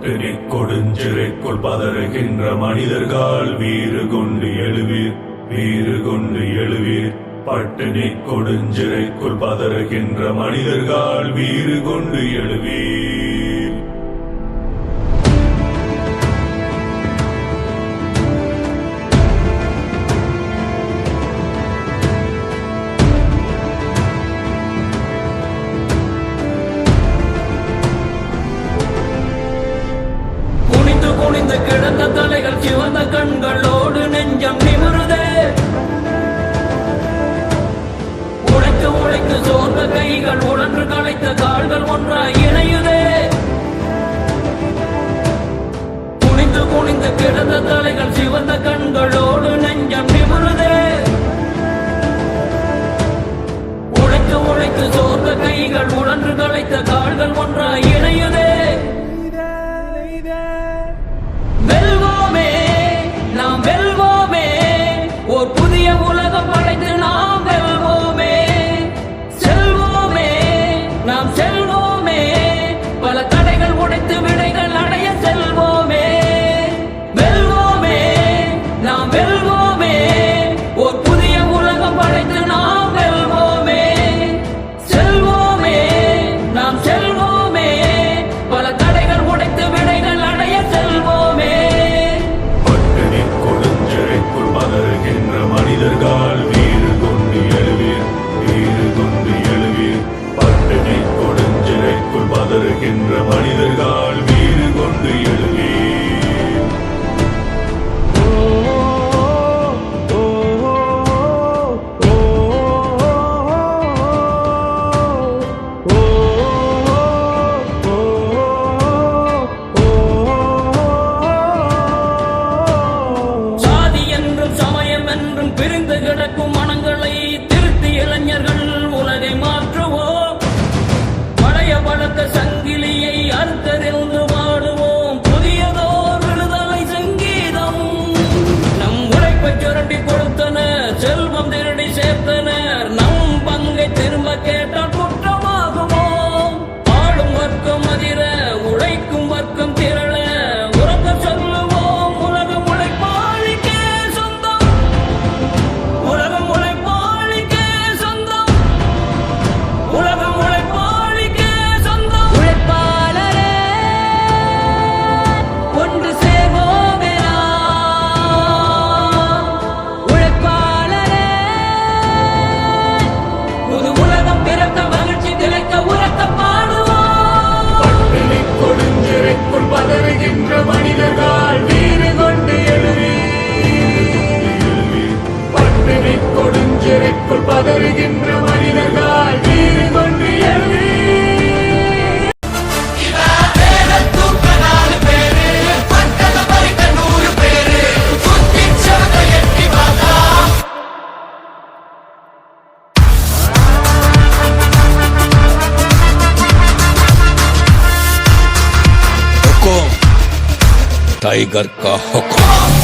பட்டினி கொடுஞ்சிறைக்குள் பதறுகின்ற மனிதர்கள் வீறு கொண்டு எழுவீர், வீறு கொண்டு எழுவீர். பட்டினி கொடுஞ்சிறைக்குள் பதறுகின்ற மனிதர்கள் வீறு கொண்டு எழுவீர். குனிந்து கிடந்த தலைகள் சிவந்த கண்களோடு நெஞ்சம் நிமிருதே. உழைத்து உழைத்து சோர்ந்த கைகள் உழன்று களைத்த கால்கள் ஒன்றாய் இணையுதே. குனிந்து கிடந்த தலைகள் சிவந்த கண்களோடு நெஞ்சம் நிமிருதே. உழைத்து உழைத்து சோர்ந்த கைகள் உழன்று களைத்த கால்கள் ஒன்றாய் இணையுதே. வெல்வோமே, நாம் வெல்வோமே, ஒரு புதிய உலகம் படைத்து நாம் வெல்வோமே. செல்வோமே, நாம் செல்வோமே, பல தடைகள் உடைத்து விடைகள் அடைய செல்வோமே. வெல்வோமே, நாம் வெல்வோமே, ஒரு புதிய உலகம் படைத்து நாம் வெல்வோமே. செல்வோமே, நாம் செல்வோமே, பல தடைகள் உடைத்து விடைகள் அடைய செல்வோமே. பதறுகின்ற மனிதர்கள் வீறு கொண்டு எழுவீர், வீறு கொண்டு எழுவீர். பட்டினி கொடுஞ்சிறைக்குள் பதறுகின்ற மனிதர்கள் வீறு கொண்டு எழுவீர். பிரிந்து கிடக்கும் மனங்களை திருத்தி இளைஞர்கள் உலகை மாற்றுவோம். பழைய பழக்க சங்கிலியை அறுத்தறிந்து பாடுவோம் புதியதோர் விடுதலை சங்கீதம். நம் உழைப்பை சுரண்டி கொடுத்தனர், செல்வம் திருடி சேர்த்தனர். நம் பங்கை திரும்ப கேட்டால் குற்றமாகுமோ? ஆளும் வர்க்கம் அதிர, உழைக்கும் வர்க்கம் திரள உறக்க சொல்லுவோம், உலகம் உழைப்பாளிக்கே சொந்தம். உலகம் உழைப்பாளிக்கே சொந்தம். உலகம் உழைப்பாளிக்கே சொந்தம். உழைப்பாளரே ஒன்று சேர்வோமே நாம். உழைப்பாளரே புது உலகம் பிறக்க மகிழ்ச்சி திளைக்க உரக்க பாடுவோம். பட்டினி கொடுஞ்சிறைக்குள் பதறுகின்ற மனிதர்கள் வீறு கொண்டு எழுவீர். பட்டினி கொடுஞ்சிறைக்குள் பதறுகின்ற மனிதர்கள் வீறு கொண்டு எழுவீர். टाइगर का हुक्म।